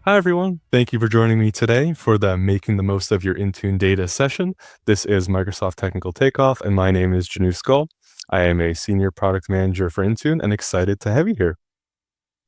Hi, everyone. Thank you for joining me today for the Making the Most of Your Intune Data session. This is Microsoft Technical Takeoff, and my name is Janu Skull. I am a Senior Product Manager for Intune and excited to have you here.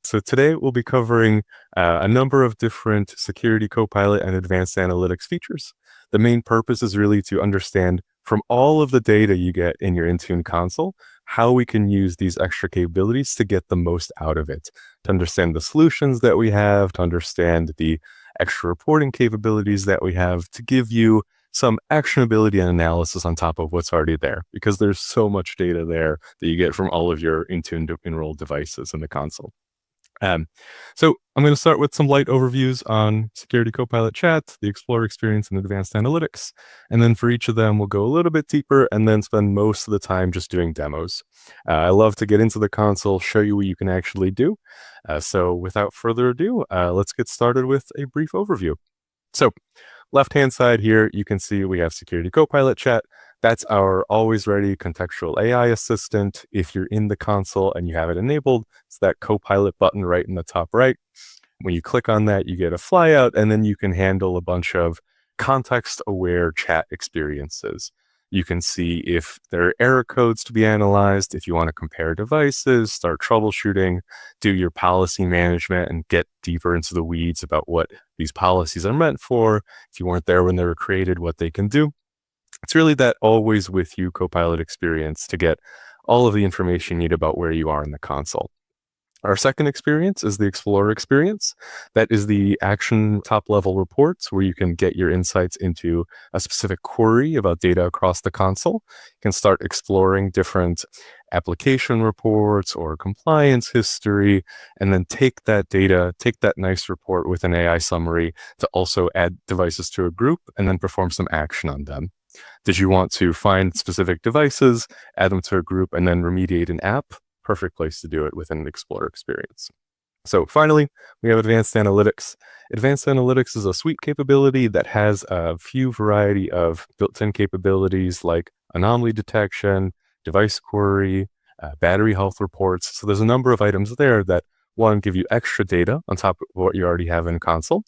So today we'll be covering a number of different security Copilot and advanced analytics features. The main purpose is really to understand from all of the data you get in your Intune console, how we can use these extra capabilities to get the most out of it, to understand the solutions that we have, to understand the extra reporting capabilities that we have, to give you some actionability and analysis on top of what's already there, because there's so much data there that you get from all of your Intune enrolled devices in the console. So I'm going to start with some light overviews on Security Copilot Chat, the Explorer experience, and advanced analytics. And then for each of them, we'll go a little bit deeper and then spend most of the time just doing demos. I love to get into the console, show you what you can actually do. So without further ado, let's get started with a brief overview. So left-hand side here, you can see we have Security Copilot Chat. That's our always ready contextual AI assistant. If you're in the console and you have it enabled, it's that Copilot button right in the top right. When you click on that, you get a flyout, and then you can handle a bunch of context-aware chat experiences. You can see if there are error codes to be analyzed, if you want to compare devices, start troubleshooting, do your policy management, and get deeper into the weeds about what these policies are meant for. If you weren't there when they were created, what they can do. It's really that always with you Copilot experience to get all of the information you need about where you are in the console. Our second experience is the Explorer experience. That is the action top level reports where you can get your insights into a specific query about data across the console. You can start exploring different application reports or compliance history, and then take that data, take that nice report with an AI summary to also add devices to a group and then perform some action on them. Did you want to find specific devices, add them to a group, and then remediate an app? Perfect place to do it within an Explorer experience. So finally, we have Advanced Analytics. Advanced Analytics is a suite capability that has a few variety of built-in capabilities like anomaly detection, device query, battery health reports. So there's a number of items there that, one, give you extra data on top of what you already have in console.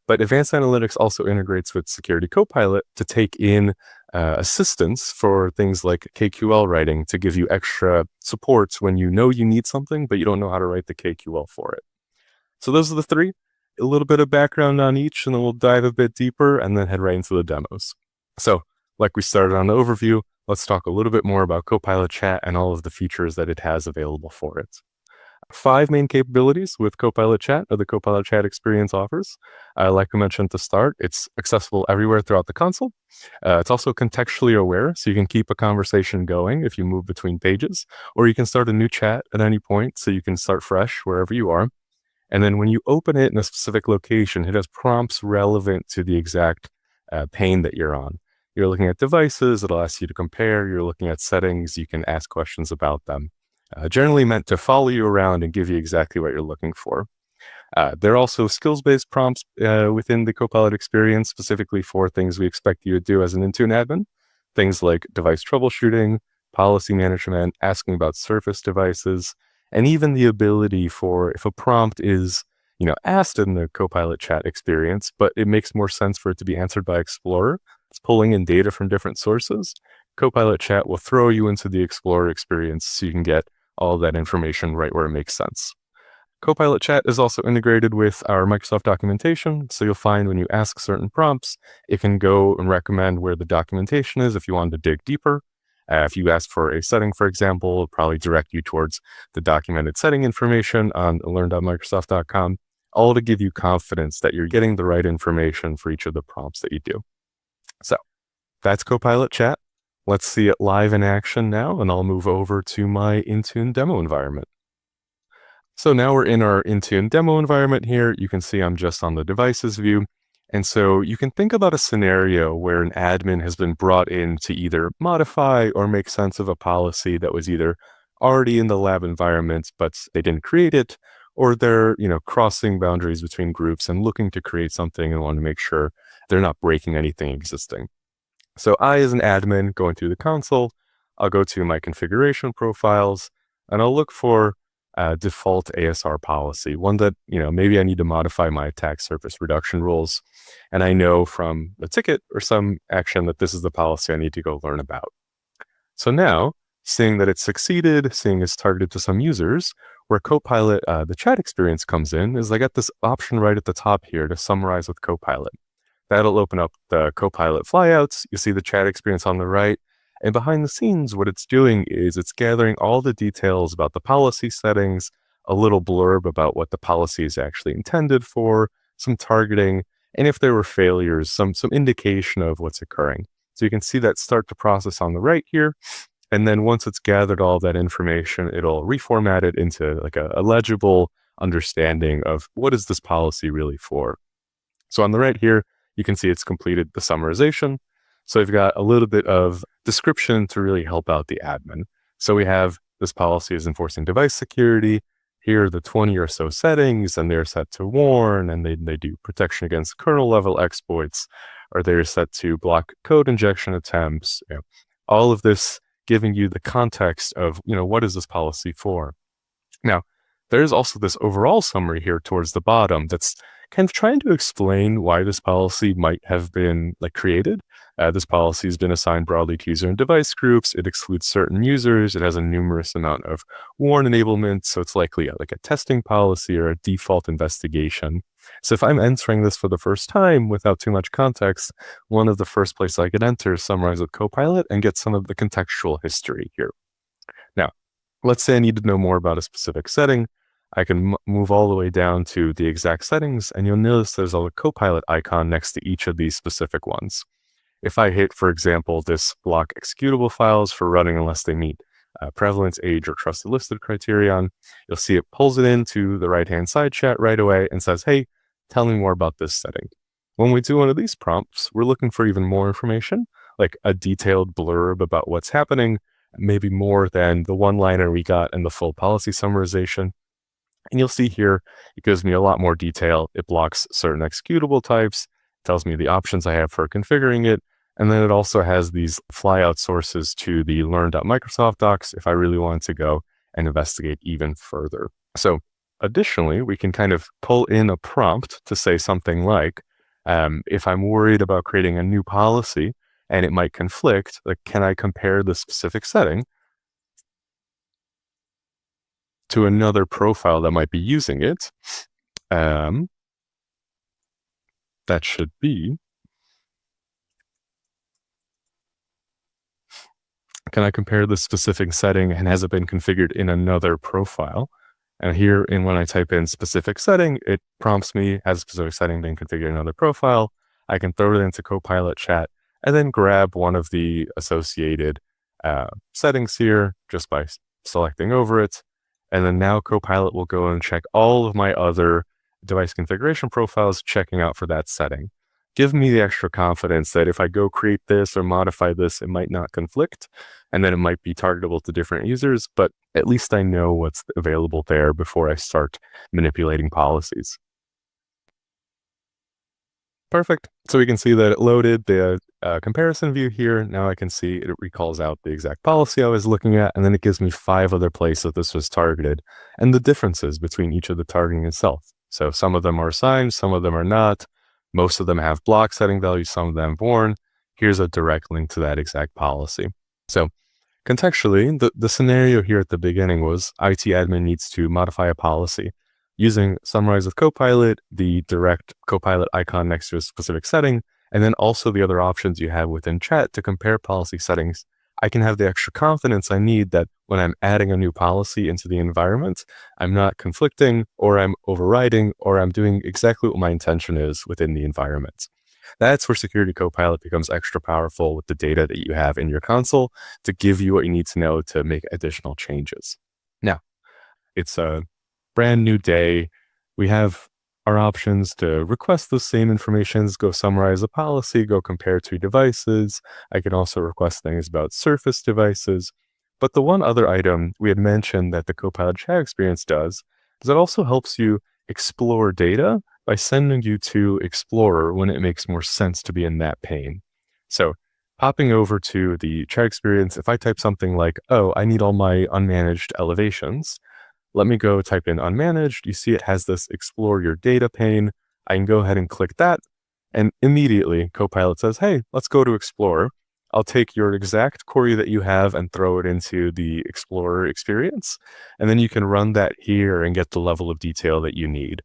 But Advanced Analytics also integrates with Security Copilot to take in assistance for things like KQL writing to give you extra supports when you know you need something, but you don't know how to write the KQL for it. So those are the three. A little bit of background on each, and then we'll dive a bit deeper and then head right into the demos. So like we started on the overview, let's talk a little bit more about Copilot Chat and all of the features that it has available for it. 5 main capabilities with Copilot Chat, or the Copilot Chat experience offers. Like we mentioned at the start, it's accessible everywhere throughout the console. It's also contextually aware, so you can keep a conversation going if you move between pages, or you can start a new chat at any point, so you can start fresh wherever you are. And then when you open it in a specific location, it has prompts relevant to the exact pane that you're on. You're looking at devices, it'll ask you to compare. You're looking at settings, you can ask questions about them. Generally meant to follow you around and give you exactly what you're looking for. There are also skills-based prompts within the Copilot experience, specifically for things we expect you to do as an Intune admin. Things like device troubleshooting, policy management, asking about Surface devices, and even the ability for, if a prompt is asked in the Copilot Chat experience, but it makes more sense for it to be answered by Explorer, it's pulling in data from different sources. Copilot Chat will throw you into the Explorer experience so you can get all of that information right where it makes sense. Copilot Chat is also integrated with our Microsoft documentation, so you'll find when you ask certain prompts, it can go and recommend where the documentation is if you want to dig deeper. If you ask for a setting, for example, it'll probably direct you towards the documented setting information on learn.microsoft.com, all to give you confidence that you're getting the right information for each of the prompts that you do. So that's Copilot Chat. Let's see it live in action now, and I'll move over to my Intune demo environment. So now we're in our Intune demo environment here. You can see I'm just on the devices view. And so you can think about a scenario where an admin has been brought in to either modify or make sense of a policy that was either already in the lab environment, but they didn't create it, or they're crossing boundaries between groups and looking to create something and want to make sure they're not breaking anything existing. So I, as an admin, going through the console, I'll go to my configuration profiles, and I'll look for default ASR policy, one that, maybe I need to modify my attack surface reduction rules. And I know from a ticket or some action that this is the policy I need to go learn about. So now, seeing that it's succeeded, seeing it's targeted to some users, where Copilot, the chat experience comes in, is I got this option right at the top here to summarize with Copilot. That'll open up the Copilot flyouts. You see the chat experience on the right. And behind the scenes, what it's doing is it's gathering all the details about the policy settings, a little blurb about what the policy is actually intended for, some targeting, and if there were failures, some indication of what's occurring. So you can see that start to process on the right here. And then once it's gathered all that information, it'll reformat it into like a legible understanding of what is this policy really for. So on the right here, you can see it's completed the summarization. So we've got a little bit of description to really help out the admin. So we have this policy is enforcing device security. Here are the 20 or so settings, and they're set to warn, and they do protection against kernel level exploits, or they're set to block code injection attempts. All of this giving you the context of, what is this policy for? Now, there's also this overall summary here towards the bottom that's kind of trying to explain why this policy might have been created. This policy has been assigned broadly to user and device groups. It excludes certain users. It has a numerous amount of warn enablement. So it's likely a testing policy or a default investigation. So if I'm entering this for the first time without too much context, one of the first places I could enter is summarize with Copilot and get some of the contextual history here. Now, let's say I need to know more about a specific setting. I can move all the way down to the exact settings, and you'll notice there's a Copilot icon next to each of these specific ones. If I hit, for example, this block executable files for running unless they meet prevalence, age, or trusted listed criterion, you'll see it pulls it into the right-hand side chat right away and says, hey, tell me more about this setting. When we do one of these prompts, we're looking for even more information, like a detailed blurb about what's happening, maybe more than the one-liner we got in the full policy summarization. And you'll see here, it gives me a lot more detail. It blocks certain executable types, tells me the options I have for configuring it, and then it also has these flyout sources to the learn.microsoft docs if I really wanted to go and investigate even further. So additionally, we can kind of pull in a prompt to say something like, if I'm worried about creating a new policy and it might conflict, can I compare the specific setting to another profile that might be using it? That should be, can I compare the specific setting and has it been configured in another profile? And here, when I type in specific setting, it prompts me, has a specific setting been configured in another profile? I can throw it into Copilot chat and then grab one of the associated settings here just by selecting over it. And then now Copilot will go and check all of my other device configuration profiles, checking out for that setting. Give me the extra confidence that if I go create this or modify this, it might not conflict, and then it might be targetable to different users, but at least I know what's available there before I start manipulating policies. Perfect. So we can see that it loaded the comparison view here. Now I can see it recalls out the exact policy I was looking at, and then it gives me 5 other places this was targeted and the differences between each of the targeting itself. So some of them are assigned, some of them are not. Most of them have block setting values, some of them warn. Here's a direct link to that exact policy. So contextually, the scenario here at the beginning was IT admin needs to modify a policy. Using Summarize with Copilot, the direct Copilot icon next to a specific setting, and then also the other options you have within chat to compare policy settings, I can have the extra confidence I need that when I'm adding a new policy into the environment, I'm not conflicting, or I'm overriding, or I'm doing exactly what my intention is within the environment. That's where Security Copilot becomes extra powerful with the data that you have in your console to give you what you need to know to make additional changes. Now, it's a brand new day. We have our options to request those same informations, go summarize a policy, go compare 2 devices. I can also request things about Surface devices. But the one other item we had mentioned that the Copilot chat experience does is it also helps you explore data by sending you to Explorer when it makes more sense to be in that pane. So popping over to the chat experience, if I type something like, oh, I need all my unmanaged elevations, let me go type in unmanaged. You see it has this explore your data pane. I can go ahead and click that. And immediately Copilot says, hey, let's go to Explorer. I'll take your exact query that you have and throw it into the Explorer experience. And then you can run that here and get the level of detail that you need.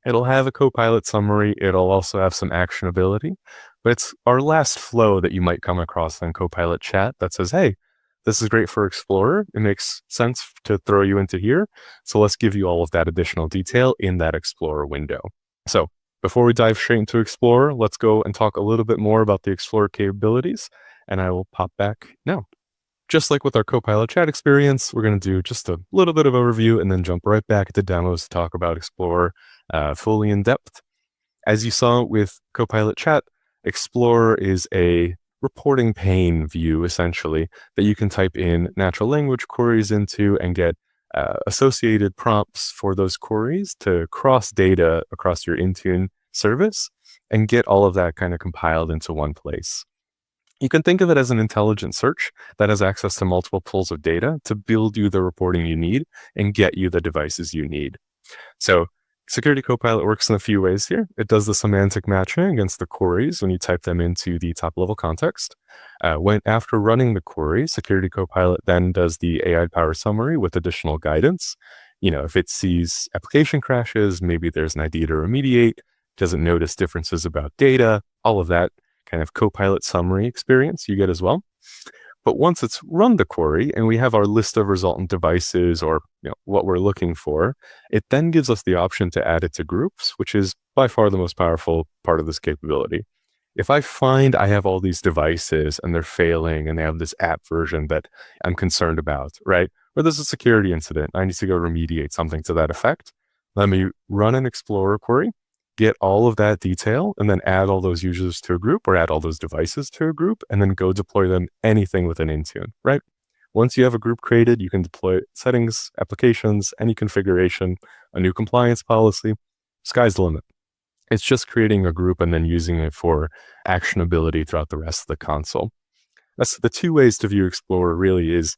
It'll have a Copilot summary. It'll also have some actionability, but it's our last flow that you might come across on Copilot chat that says, hey, this is great for Explorer. It makes sense to throw you into here. So let's give you all of that additional detail in that Explorer window. So before we dive straight into Explorer, let's go and talk a little bit more about the Explorer capabilities, and I will pop back now. Just like with our Copilot chat experience, we're going to do just a little bit of overview and then jump right back to demos to talk about Explorer fully in depth. As you saw with Copilot chat, Explorer is a reporting pane view, essentially, that you can type in natural language queries into and get associated prompts for those queries to cross data across your Intune service and get all of that kind of compiled into one place. You can think of it as an intelligent search that has access to multiple pools of data to build you the reporting you need and get you the devices you need. So Security Copilot works in a few ways here. It does the semantic matching against the queries when you type them into the top level context. After running the query, Security Copilot then does the AI powered summary with additional guidance. If it sees application crashes, maybe there's an idea to remediate, doesn't notice differences about data, all of that kind of Copilot summary experience you get as well. But once it's run the query and we have our list of resultant devices or what we're looking for, it then gives us the option to add it to groups, which is by far the most powerful part of this capability. If I find I have all these devices and they're failing and they have this app version that I'm concerned about, right? Or there's a security incident, I need to go remediate something to that effect. Let me run an Explorer query, get all of that detail, and then add all those users to a group or add all those devices to a group, and then go deploy them anything within Intune, right? Once you have a group created, you can deploy settings, applications, any configuration, a new compliance policy. Sky's the limit. It's just creating a group and then using it for actionability throughout the rest of the console. That's the two ways to view Explorer really is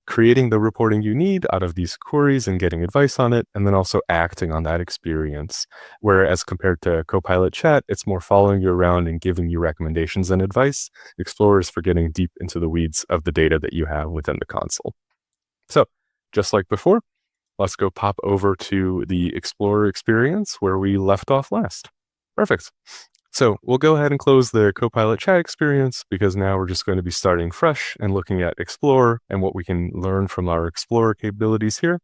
creating the reporting you need out of these queries and getting advice on it, and then also acting on that experience. Whereas compared to Copilot chat, it's more following you around and giving you recommendations and advice. Explorer is for getting deep into the weeds of the data that you have within the console. So just like before, let's go pop over to the Explorer experience where we left off last. Perfect. So we'll go ahead and close the Copilot chat experience because now we're just going to be starting fresh and looking at Explorer and what we can learn from our Explorer capabilities here.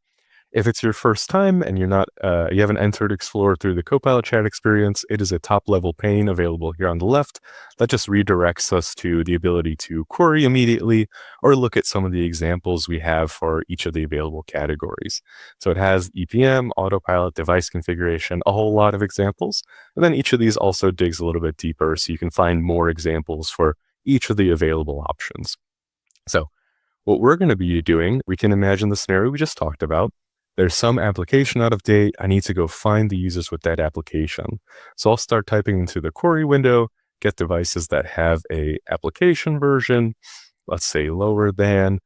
If it's your first time and you haven't entered Explorer through the Copilot chat experience, it is a top-level pane available here on the left that just redirects us to the ability to query immediately or look at some of the examples we have for each of the available categories. So it has EPM, autopilot, device configuration, a whole lot of examples. And then each of these also digs a little bit deeper so you can find more examples for each of the available options. So what we're going to be doing, we can imagine the scenario we just talked about. There's some application out of date. I need to go find the users with that application. So I'll start typing into the query window, get devices that have a application version, let's say lower than,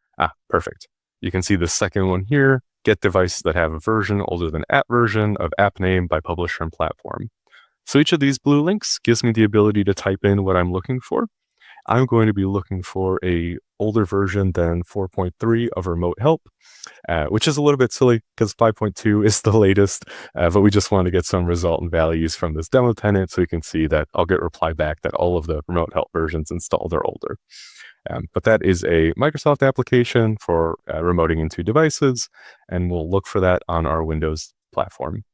perfect. You can see the second one here, get devices that have a version older than app version of app name by publisher and platform. So each of these blue links gives me the ability to type in what I'm looking for. I'm going to be looking for a older version than 4.3 of remote help, which is a little bit silly because 5.2 is the latest, but we just want to get some resultant values from this demo tenant so you can see that I'll get reply back that all of the remote help versions installed are older. But that is a Microsoft application for remoting into devices, and we'll look for that on our Windows platform.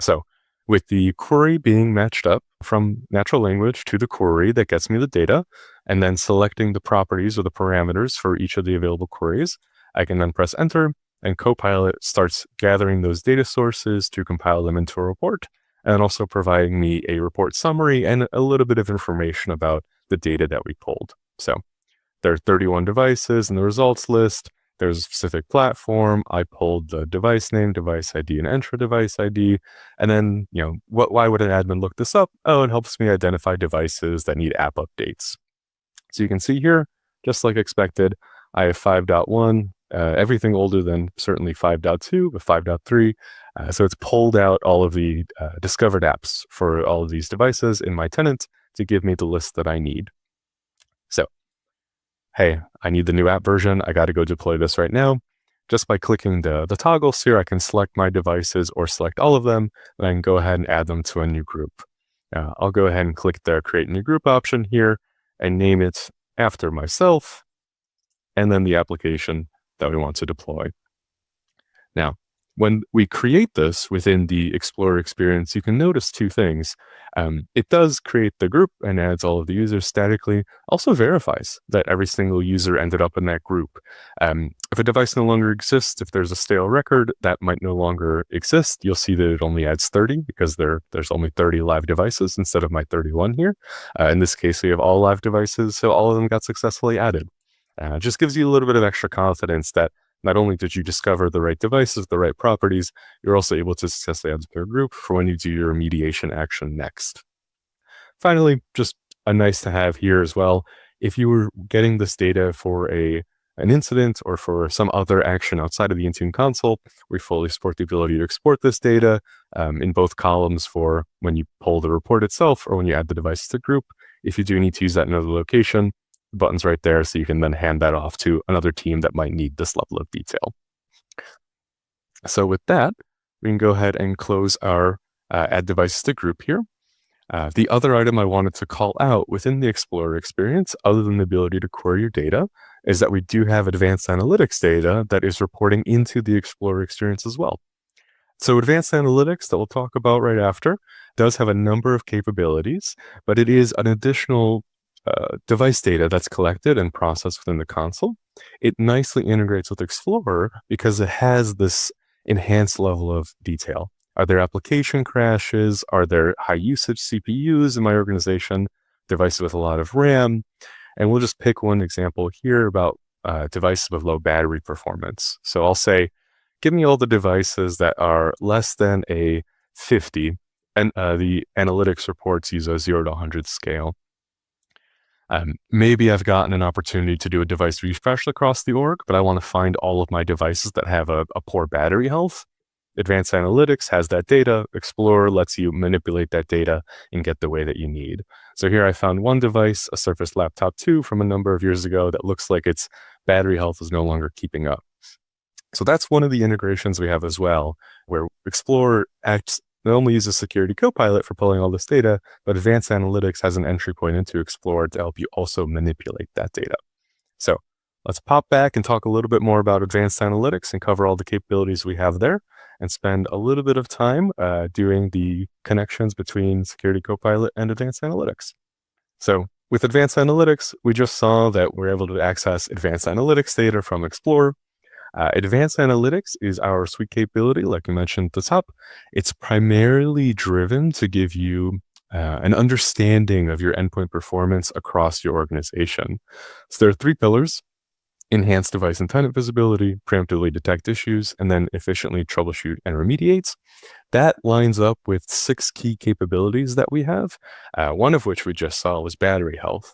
So with the query being matched up from natural language to the query that gets me the data, and then selecting the properties or the parameters for each of the available queries, I can then press enter, and Copilot starts gathering those data sources to compile them into a report, and also providing me a report summary and a little bit of information about the data that we pulled. So there are 31 devices in the results list. There's a specific platform. I pulled the device name, device ID, and enter device ID. And then, why would an admin look this up? Oh, it helps me identify devices that need app updates. So you can see here, just like expected, I have 5.1 everything older than certainly 5.2, but 5.3. So it's pulled out all of the discovered apps for all of these devices in my tenant to give me the list that I need. So, hey, I need the new app version. I got to go deploy this right now. Just by clicking the toggles here, I can select my devices or select all of them, and I can go ahead and add them to a new group. I'll go ahead and click the Create New Group option here and name it after myself, and then the application that we want to deploy. Now, when we create this within the Explorer experience, you can notice two things. It does create the group and adds all of the users statically, also verifies that every single user ended up in that group. If a device no longer exists, if there's a stale record, that might no longer exist. You'll see that it only adds 30 because there's only 30 live devices instead of my 31 here. In this case, we have all live devices, so all of them got successfully added. It just gives you a little bit of extra confidence that not only did you discover the right devices, the right properties, you're also able to successfully add to their group for when you do your remediation action next. Finally, just a nice to have here as well. If you were getting this data for an incident or for some other action outside of the Intune console, we fully support the ability to export this data in both columns for when you pull the report itself or when you add the device to the group. If you do need to use that in another location, the button's right there, so you can then hand that off to another team that might need this level of detail. So with that, we can go ahead and close our add devices to group here. The other item I wanted to call out within the Explorer experience, other than the ability to query your data, is that we do have advanced analytics data that is reporting into the Explorer experience as well. So advanced analytics that we'll talk about right after does have a number of capabilities, but it is an additional device data that's collected and processed within the console. It nicely integrates with Explorer because it has this enhanced level of detail. Are there application crashes? Are there high usage CPUs in my organization? Devices with a lot of RAM? And we'll just pick one example here about devices with low battery performance. So I'll say, give me all the devices that are less than a 50, and the analytics reports use a 0 to 100 scale. Maybe I've gotten an opportunity to do a device refresh across the org, but I want to find all of my devices that have a poor battery health. Advanced Analytics has that data. Explorer lets you manipulate that data and get the way that you need. So here I found one device, a Surface Laptop 2 from a number of years ago that looks like its battery health is no longer keeping up. So that's one of the integrations we have as well, where Explorer not only uses Security Copilot for pulling all this data, but Advanced Analytics has an entry point into Explorer to help you also manipulate that data. So let's pop back and talk a little bit more about Advanced Analytics and cover all the capabilities we have there and spend a little bit of time doing the connections between Security Copilot and Advanced Analytics. So with Advanced Analytics, we just saw that we're able to access Advanced Analytics data from Explorer. Advanced Analytics is our suite capability, like we mentioned at the top. It's primarily driven to give you an understanding of your endpoint performance across your organization. So there are three pillars: enhance device and tenant visibility, preemptively detect issues, and then efficiently troubleshoot and remediate. That lines up with 6 key capabilities that we have, one of which we just saw was battery health.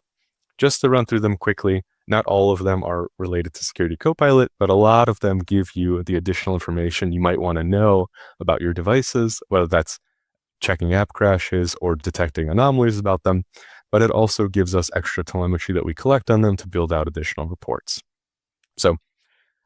Just to run through them quickly, not all of them are related to Security Copilot, but a lot of them give you the additional information you might want to know about your devices, whether that's checking app crashes or detecting anomalies about them, but it also gives us extra telemetry that we collect on them to build out additional reports. So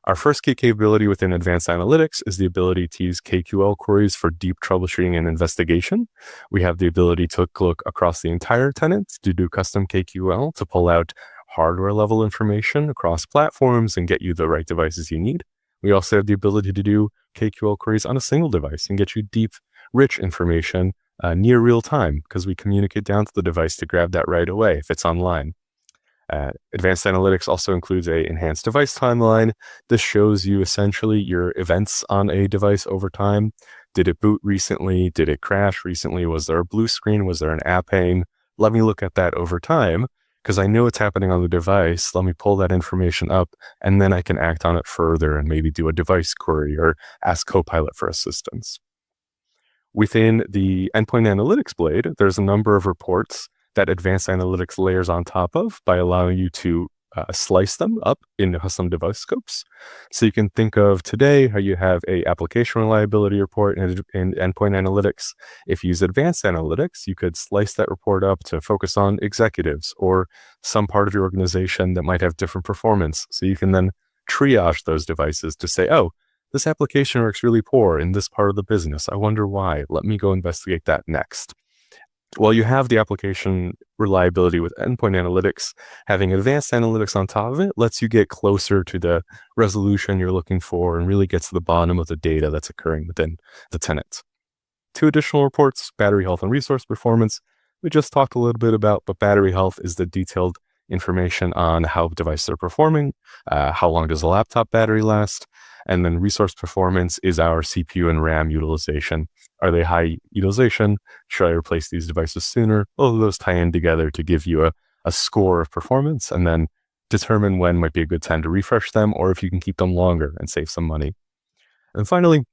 our first key capability within Advanced Analytics is the ability to use KQL queries for deep troubleshooting and investigation. We have the ability to look across the entire tenant to do custom KQL to pull out hardware level information across platforms and get you the right devices you need. We also have the ability to do KQL queries on a single device and get you deep, rich information near real time, because we communicate down to the device to grab that right away if it's online. Advanced Analytics also includes a enhanced device timeline. This shows you essentially your events on a device over time. Did it boot recently? Did it crash recently? Was there a blue screen? Was there an app hang? Let me look at that over time, because I know it's happening on the device. Let me pull that information up, and then I can act on it further and maybe do a device query or ask Copilot for assistance. Within the Endpoint Analytics blade, there's a number of reports that Advanced Analytics layers on top of by allowing you to slice them up into custom device scopes. So you can think of today how you have a application reliability report in endpoint analytics. If you use advanced analytics, you could slice that report up to focus on executives or some part of your organization that might have different performance. So you can then triage those devices to say, oh, this application works really poor in this part of the business. I wonder why. Let me go investigate that next. While you have the application reliability with endpoint analytics, having advanced analytics on top of it lets you get closer to the resolution you're looking for and really gets to the bottom of the data that's occurring within the tenant. 2 additional reports, battery health and resource performance, we just talked a little bit about, but battery health is the detailed information on how devices are performing, how long does a laptop battery last, and then resource performance is our CPU and RAM utilization. Are they high utilization? Should I replace these devices sooner? All of those tie in together to give you a score of performance and then determine when might be a good time to refresh them or if you can keep them longer and save some money. And finally,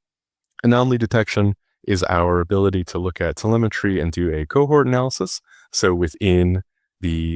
anomaly detection is our ability to look at telemetry and do a cohort analysis. So within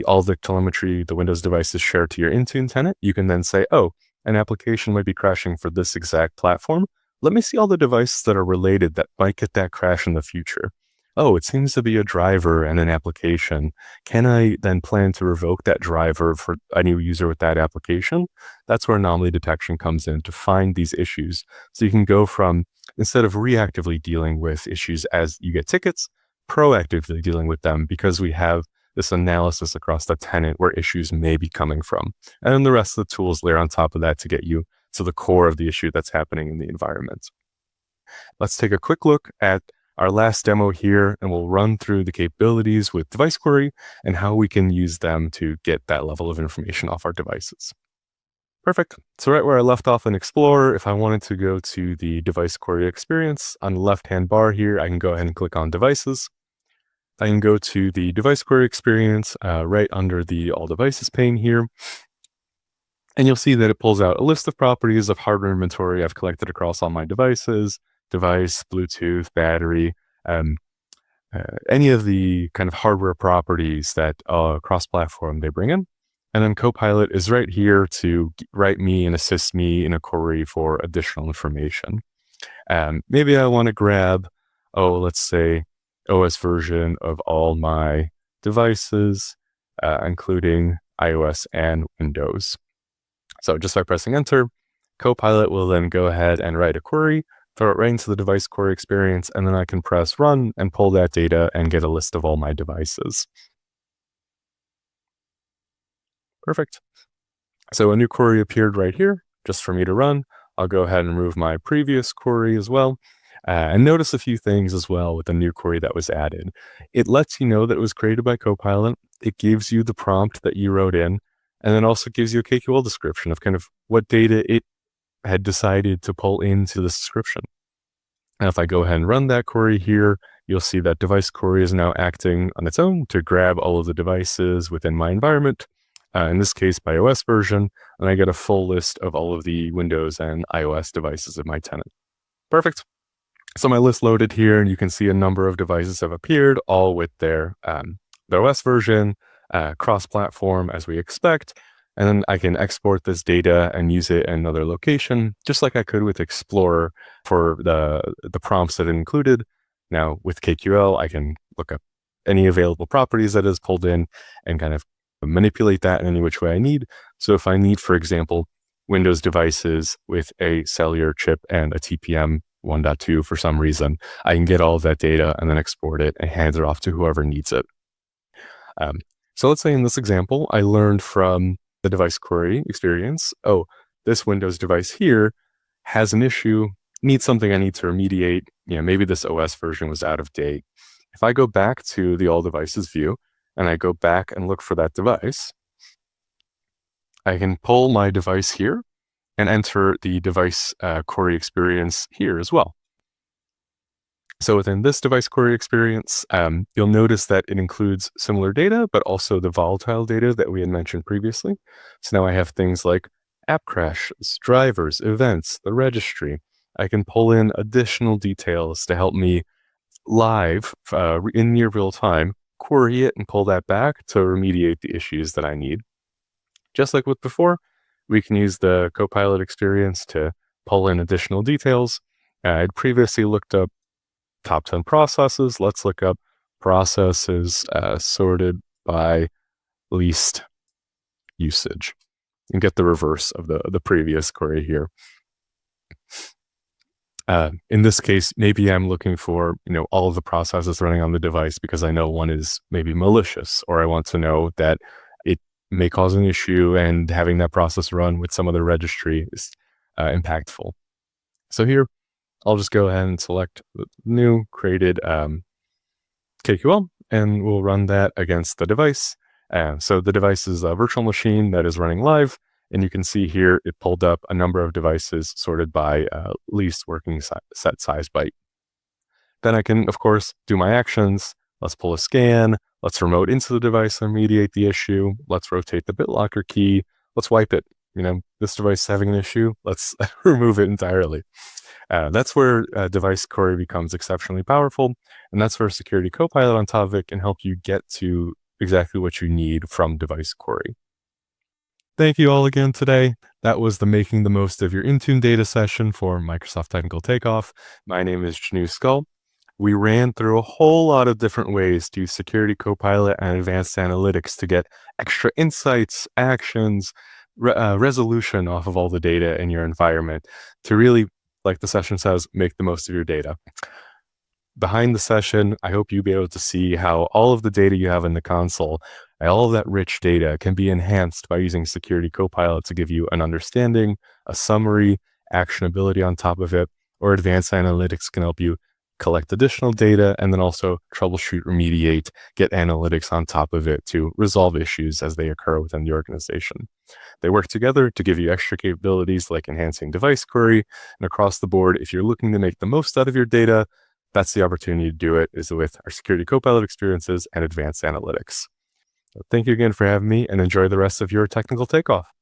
all the telemetry the Windows devices share to your Intune tenant, you can then say, oh, an application might be crashing for this exact platform. Let me see all the devices that are related that might get that crash in the future. Oh, it seems to be a driver and an application. Can I then plan to revoke that driver for any user with that application? That's where anomaly detection comes in to find these issues. So you can go from, instead of reactively dealing with issues as you get tickets, proactively dealing with them because we have this analysis across the tenant where issues may be coming from. And then the rest of the tools layer on top of that to get you to the core of the issue that's happening in the environment. Let's take a quick look at our last demo here, and we'll run through the capabilities with device query and how we can use them to get that level of information off our devices. Perfect. So right where I left off in Explorer, if I wanted to go to the device query experience, on the left-hand bar here, I can go ahead and click on devices. I can go to the device query experience right under the all devices pane here. And you'll see that it pulls out a list of properties of hardware inventory I've collected across all my devices, device, Bluetooth, battery, any of the kind of hardware properties that cross-platform they bring in. And then Copilot is right here to write me and assist me in a query for additional information. Maybe I want to grab, let's say, OS version of all my devices, including iOS and Windows. So just by pressing enter, Copilot will then go ahead and write a query, throw it right into the device query experience, and then I can press run and pull that data and get a list of all my devices. Perfect. So a new query appeared right here just for me to run. I'll go ahead and remove my previous query as well. And notice a few things as well with the new query that was added. It lets you know that it was created by Copilot. It gives you the prompt that you wrote in, and then also gives you a KQL description of kind of what data it had decided to pull into the description. Now, if I go ahead and run that query here, you'll see that device query is now acting on its own to grab all of the devices within my environment, in this case by OS version, and I get a full list of all of the Windows and iOS devices of my tenant. Perfect. So my list loaded here, and you can see a number of devices have appeared, all with their OS version, cross-platform as we expect. And then I can export this data and use it in another location, just like I could with Explorer for the prompts that it included. Now with KQL, I can look up any available properties that is pulled in and kind of manipulate that in any which way I need. So if I need, for example, Windows devices with a cellular chip and a TPM 1.2 for some reason, I can get all of that data and then export it and hand it off to whoever needs it. So let's say in this example, I learned from the device query experience, this Windows device here has an issue, needs something I need to remediate. Maybe this OS version was out of date. If I go back to the all devices view and I go back and look for that device, I can pull my device here and enter the device query experience here as well. So within this device query experience, you'll notice that it includes similar data, but also the volatile data that we had mentioned previously. So now I have things like app crashes, drivers, events, the registry. I can pull in additional details to help me live in near real time, query it and pull that back to remediate the issues that I need. Just like with before, we can use the Copilot experience to pull in additional details. I'd previously looked up top 10 processes. Let's look up processes sorted by least usage and get the reverse of the previous query here. In this case, maybe I'm looking for, all of the processes running on the device because I know one is maybe malicious, or I want to know that it may cause an issue and having that process run with some other registry is impactful. So here, I'll just go ahead and select the new created KQL, and we'll run that against the device. So the device is a virtual machine that is running live. And you can see here, it pulled up a number of devices sorted by least working set size byte. Then I can, of course, do my actions. Let's pull a scan. Let's remote into the device and remediate the issue. Let's rotate the BitLocker key. Let's wipe it. This device is having an issue. Let's remove it entirely. That's where device query becomes exceptionally powerful. And that's where Security Copilot on top of it can help you get to exactly what you need from device query. Thank you all again today. That was the Making the Most of Your Intune Data session for Microsoft Technical Takeoff. My name is Janu Skull. We ran through a whole lot of different ways to use Security Copilot and advanced analytics to get extra insights, actions, resolution off of all the data in your environment to really, like the session says, make the most of your data. Behind the session, I hope you'll be able to see how all of the data you have in the console, all of that rich data can be enhanced by using Security Copilot to give you an understanding, a summary, actionability on top of it, or advanced analytics can help you collect additional data and then also troubleshoot, remediate, get analytics on top of it to resolve issues as they occur within the organization. They work together to give you extra capabilities like enhancing device query, and across the board, if you're looking to make the most out of your data, that's the opportunity to do it, is with our Security Copilot experiences and advanced analytics. So thank you again for having me, and enjoy the rest of your technical takeoff.